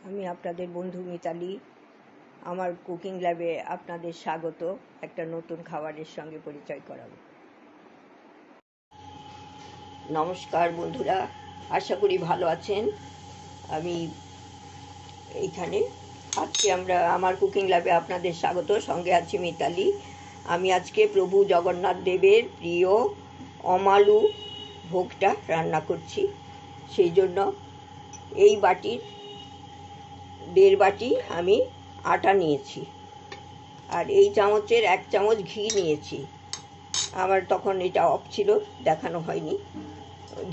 আমি আপনাদের বন্ধু মিতালি। আমার কুকিং ল্যাবে আপনাদের স্বাগত। একটা নতুন খাবারের সঙ্গে পরিচয় করাবো। নমস্কার বন্ধুরা, আশা করি ভালো আছেন। আমি এইখানে আজকে আমার কুকিং ল্যাবে আপনাদের স্বাগত। সঙ্গে আছি মিতালি। আমি আজকে প্রভু জগন্নাথ দেবের প্রিয় অমালু ভোগটা রান্না করছি। সেই জন্য এই বাটির 1.5 বাটি আমি আটা নিয়েছি, আর এই চামচের 1 চামচ ঘি নিয়েছি। আমার তখন এটা অফ ছিল, দেখানো হয়নি।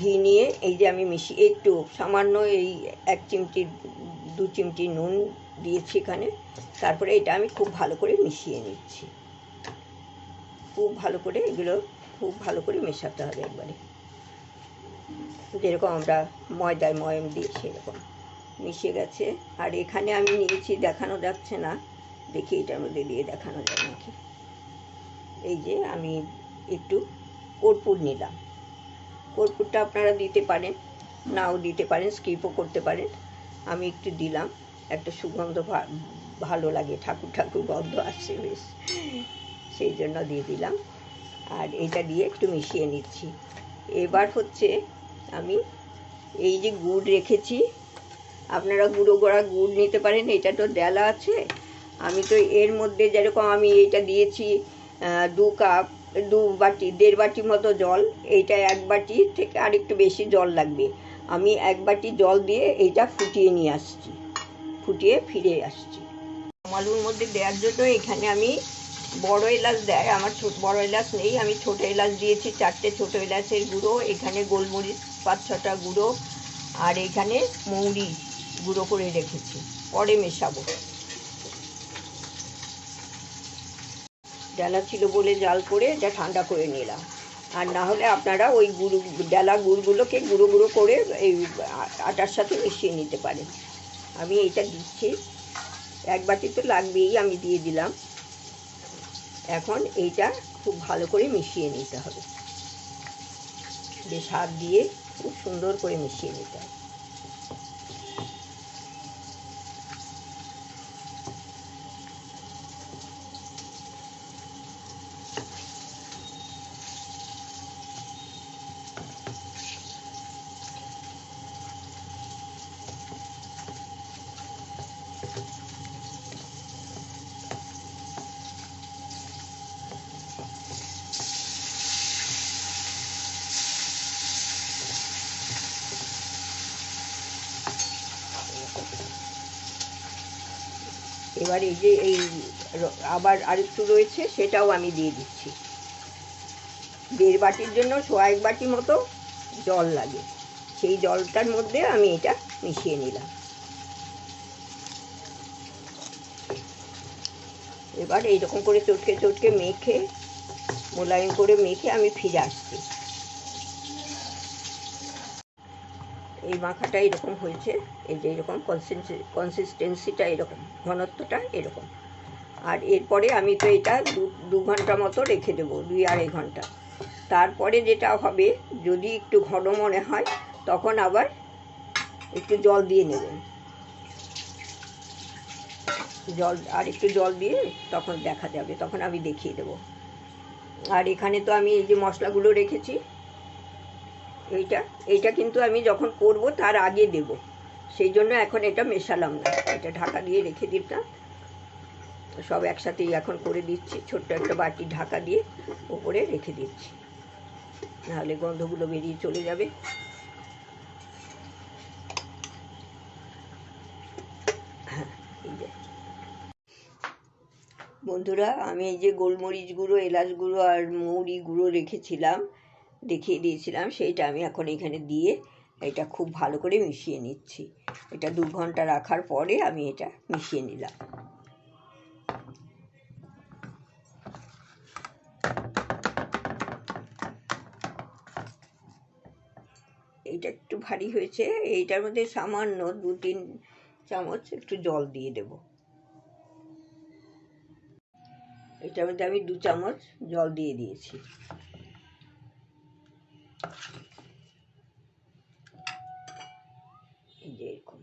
ঘি নিয়ে এই যে আমি মিশিয়ে একটু সামান্য এই 1 চিমটি 2 চিমটি নুন দিয়েছি এখানে। তারপরে এটা আমি খুব ভালো করে মিশিয়ে নিচ্ছি। খুব ভালো করে এগুলো খুব ভালো করে মেশাতে হবে একবারে, যেরকম আমরা ময়দায় ময়ম দিই সেরকম। মিশে গেছে। আর এখানে আমি নিয়েছি, দেখানো যাচ্ছে না, দেখি এটার মধ্যে দিয়ে দেখানো যায় নাকি। এই যে আমি একটু কর্পূর নিলাম। কর্পূরটা আপনারা দিতে পারেন, নাও দিতে পারেন, স্কিপও করতে পারেন। আমি একটু দিলাম, একটা সুগন্ধ ভালো লাগে, ঠাকুর ঠাকুর গন্ধ আসছে বেশ, সেই জন্য দিয়ে দিলাম। আর এটা দিয়ে একটু মিশিয়ে নিচ্ছি। এবার হচ্ছে আমি এই যে গুড় রেখেছি, আপনারা গুঁড়ো করা গুড় নিতে পারেন। এটা তো ডেলা আছে, আমি তো এর মধ্যে যেরকম আমি এইটা দিয়েছি 2 কাপ 2 বাটি 1.5 বাটি মতো জল। এইটা 1 বাটি থেকে আর একটু বেশি জল লাগবে। আমি 1 বাটি জল দিয়ে এইটা ফুটিয়ে নিয়ে আসছি, ফুটিয়ে ফিরে আসছি। আলুর মধ্যে দেওয়ার জন্য এখানে আমি বড় এলাচ দেয়, আমার বড় এলাচ নেই, আমি ছোটো এলাচ দিয়েছি 4টে ছোটো এলাচের গুঁড়ো। এখানে গোলমরিচ 5-6টা গুঁড়ো, আর এখানে মৌরি গুঁড়ো করে রেখেছি, পরে মেশাবো। ডালা ছিল বলে জাল করে এটা ঠান্ডা করে নিলাম। আর না হলে আপনারা ওই ডালা গুড়গুলোকে গুঁড়ো গুঁড়ো করে এই আটার সাথে মিশিয়ে নিতে পারেন। আমি এইটা দিচ্ছি, 1 বাটি তো লাগবেই, আমি দিয়ে দিলাম। এখন এইটা খুব ভালো করে মিশিয়ে নিতে হবে, বেশ হাত দিয়ে খুব সুন্দর করে মিশিয়ে নিতে হবে। এবার এই যে এই আবার আরেকটু রয়েছে, সেটাও আমি দিয়ে দিচ্ছি। 1.5 বাটির জন্য 1 বাটি মতো জল লাগে, সেই জলটার মধ্যে আমি এটা মিশিয়ে নিলাম। এবার এইরকম করে চটকে চটকে মেখে, মোলায়েম করে মেখে আমি ফিরে আসছি। এই মাখাটা এরকম হয়েছে, এই যে এরকম কনসিস্টেন্সিটা এরকম, ঘনত্বটা এরকম। আর এরপরে আমি তো এটা 2 ঘন্টা মতো রেখে দেবো, 2-2.5 ঘন্টা। তারপরে যেটা হবে, যদি একটু ঘন মনে হয় তখন আবার একটু জল দিয়ে নেবেন। আর একটু জল দিয়ে তখন দেখা যাবে, তখন আমি দেখিয়ে দেবো। আর এখানে তো আমি এই যে মশলাগুলো রেখেছি, এইটা কিন্তু আমি যখন করব তার আগে দেব, সেই জন্য এখন এটা মেশালাম না, এটা ঢাকা দিয়ে রেখে দিলাম। সব একসাথেই এখন করে দিচ্ছি, ছোট্ট একটা বাটি ঢাকা দিয়ে উপরে রেখে দিচ্ছি, নাহলে গন্ধগুলো বেরিয়ে চলে যাবে। বন্ধুরা, আমি এই যে গোলমরিচ গুঁড়ো, এলাচ গুঁড়ো আর মৌরি গুঁড়ো রেখেছিলাম, দেখিয়ে দিয়েছিলাম, সেইটা আমি এখন এখানে দিয়ে এটা খুব ভালো করে মিশিয়ে নিচ্ছি। এটা 2 ঘন্টা রাখার পরে আমি এটা মিশিয়ে নিলাম। এইটা একটু ভারী হয়েছে, এইটার মধ্যে সামান্য 2-3 চামচ একটু জল দিয়ে দেব। এটার মধ্যে আমি 2 চামচ জল দিয়ে দিয়েছি। এই যে এরকম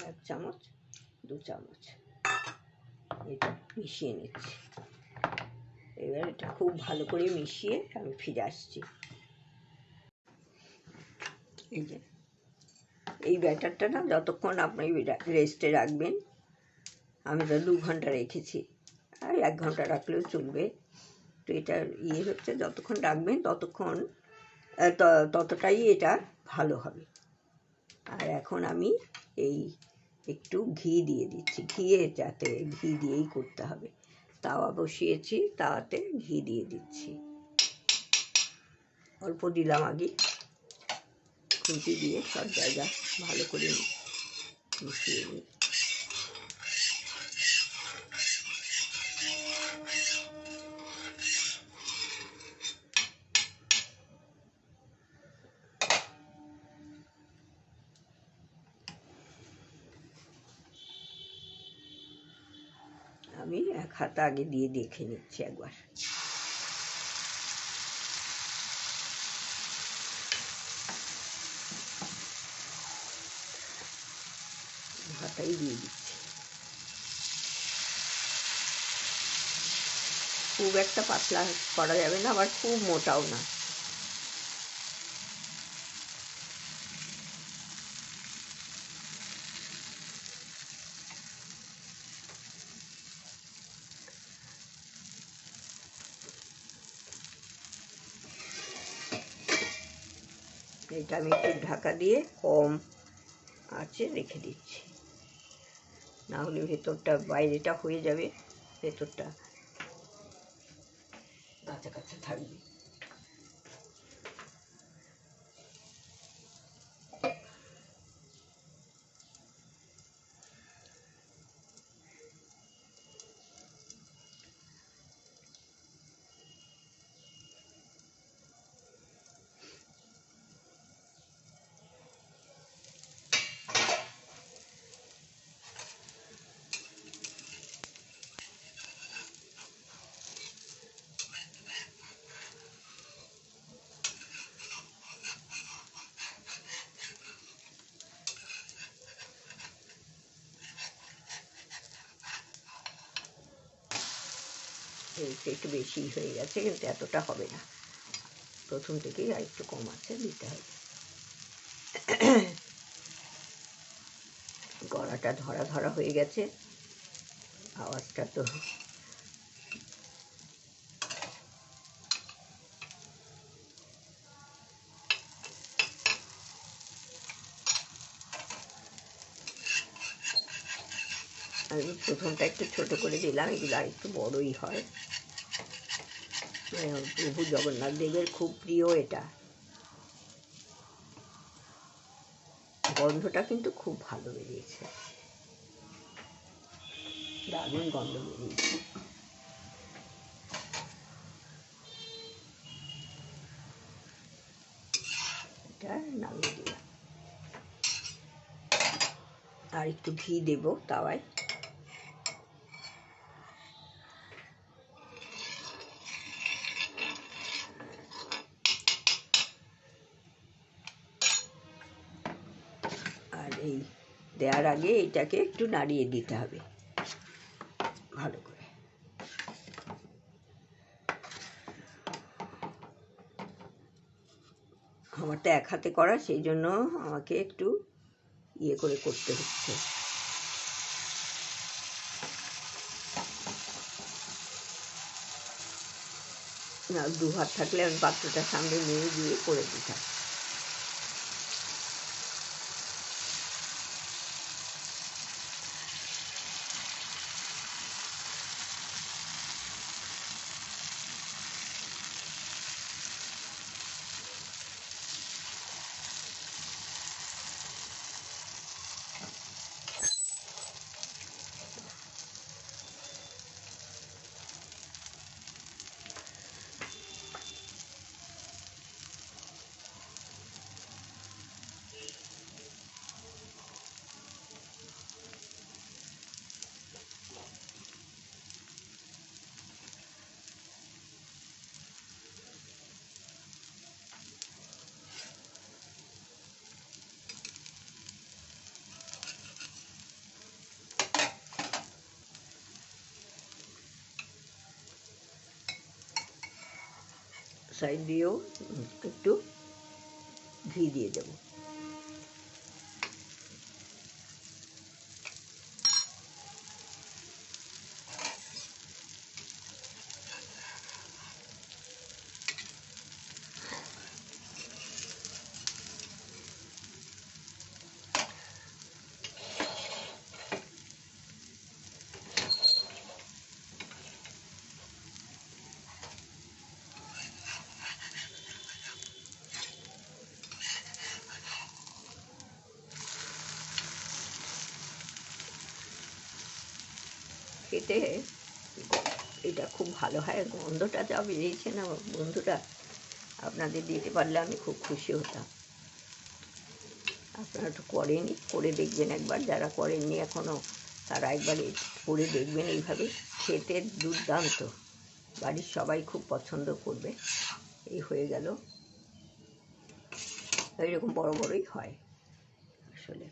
1 চামচ 2 চামচ এটা মিশিয়ে নিচ্ছি। এবার এটা খুব ভালো করে মিশিয়ে আমি ফিরে আসছি। এই যে এই ব্যাটারটা না যতক্ষণ আপনি রেস্টে রাখবেন, আমি তো 2 ঘন্টা রেখেছি, আর 1 ঘন্টা রাখলেও চলবে। তো এটার হচ্ছে যতক্ষণ রাখবেন ততক্ষণ ততটাই এটা ভালো হবে। আর এখন আমি এই একটু ঘি দিয়ে দিচ্ছি, যাতে ঘি দিয়েই করতে হবে। তাওয়া বসিয়েছি, তাওয়াতে ঘি দিয়ে দিচ্ছি, অল্প দিলাম আগে, খুন্তি দিয়ে সব জায়গা ভালো করে মিশিয়ে নিই। আমি 1 হাত আগে দিয়ে দেখে নিচ্ছি একবার। হাতাই দিয়ে দিচ্ছি। খুব একটা পাতলা করা যাবে না, আবার খুব মোটাও না। এটা আমি একটু ঢাকা দিয়ে কম আঁচে রেখে দিচ্ছি, না হলে ভেতরটা বাইরেটা হয়ে যাবে, ভেতরটা কাঁচা কাঁচা থাকবে। একটু বেশি হয়ে গেছে, কিন্তু এতটা হবে না, প্রথম থেকেই আর একটু কম আছে দিতে হবে। গলাটা ধরা ধরা হয়ে গেছে, আওয়াজটা তো আমি প্রথমটা একটু ছোট করে দিলাম, এগুলো আর একটু বড়ই হয়। প্রভু জগন্নাথ দেবের খুব প্রিয় এটা। গন্ধটা কিন্তু খুব ভালো বেরিয়েছে, দারুণ গন্ধ বেরিয়েছে। এটা নামিয়ে দিলাম, আর একটু ঘি দেব তাওয়ায়। আর এই দেওয়ার আগে এটাকে একটু নাড়িয়ে দিতে হবে ভালো করে। আমার তো 1 হাতে করা, সেই জন্য আমাকে একটু ইয়ে করে করতে হচ্ছে। না, 2 হাত থাকলে আমি পাত্রটা সামনে নিয়ে গিয়ে করে দিতাম। সাইড দিয়েও একটু ঘি দিয়ে দেবো। খেতে এটা খুব ভালো হয়, গন্ধটা যা বেরিয়েছে না বন্ধুরা, আপনাদের দিতে পারলে আমি খুব খুশি হতাম। আপনারা তো করেনই, করে দেখবেন একবার, যারা করেননি এখনও তারা একবার করে দেখবেন। এইভাবে খেতে দুর্দান্ত, বাড়ির সবাই খুব পছন্দ করবে। এই হয়ে গেল, এইরকম বড় বড়ই হয় আসলে।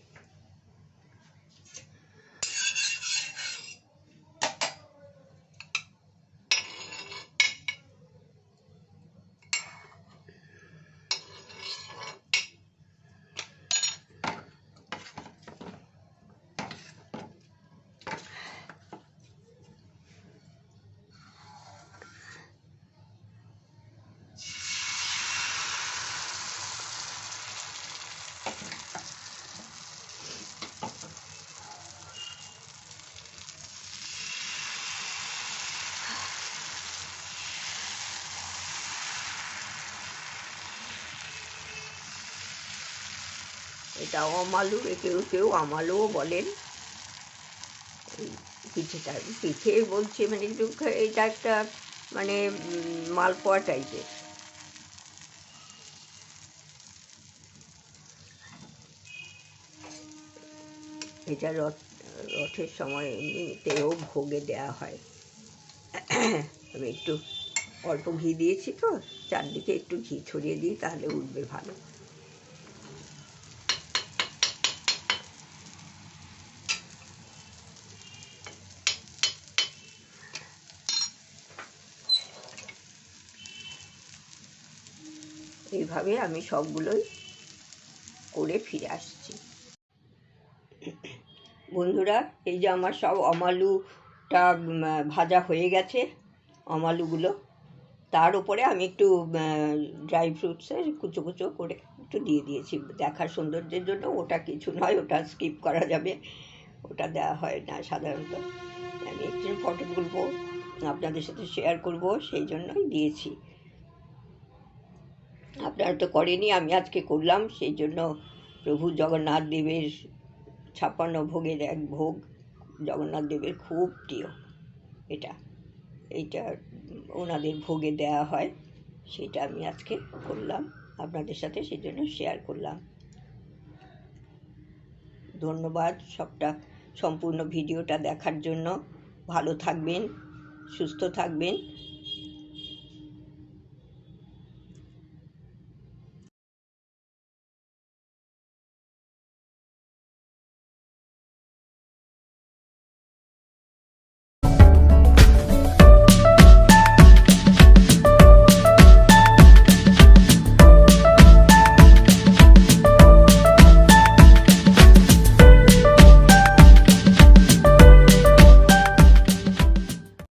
এটা অমালু, কেউ কেউ আমালুও বলেন। পিঠেটা পিঠে বলছে মানে একটু, এটা একটা মানে মালপোয়া টাইপের। এটা রথের সময় এমনিতেও ভোগে দেওয়া হয়। আমি একটু অল্প ঘি দিয়েছি তো, চারদিকে একটু ঘি ছড়িয়ে দিই, তাহলে উঠবে ভালো। এইভাবে আমি সবগুলোই করে ফিরে আসছি। বন্ধুরা, এই যে আমার সব আমালুটা ভাজা হয়ে গেছে, আমালুগুলো, তার উপরে আমি একটু ড্রাই ফ্রুটসের কুচো কুচো করে একটু দিয়ে দিয়েছি দেখার সৌন্দর্যের জন্য। ওটা কিছু নয়, ওটা স্কিপ করা যাবে, ওটা দেওয়া হয় না সাধারণত। আমি একটু ফটো তুলবো, আপনাদের সাথে শেয়ার করব, সেই জন্যই দিয়েছি। আপনারা তো করেনি, আমি আজকে করলাম, সেই জন্য। প্রভু জগন্নাথ দেবের 56 ভোগের এক ভোগ, জগন্নাথ দেবের খুব প্রিয় এটা। এইটা ওনাদের ভোগে দেওয়া হয়, সেটা আমি আজকে করলাম আপনাদের সাথে, সেই জন্য শেয়ার করলাম। ধন্যবাদ সবটা সম্পূর্ণ ভিডিওটা দেখার জন্য। ভালো থাকবেন, সুস্থ থাকবেন।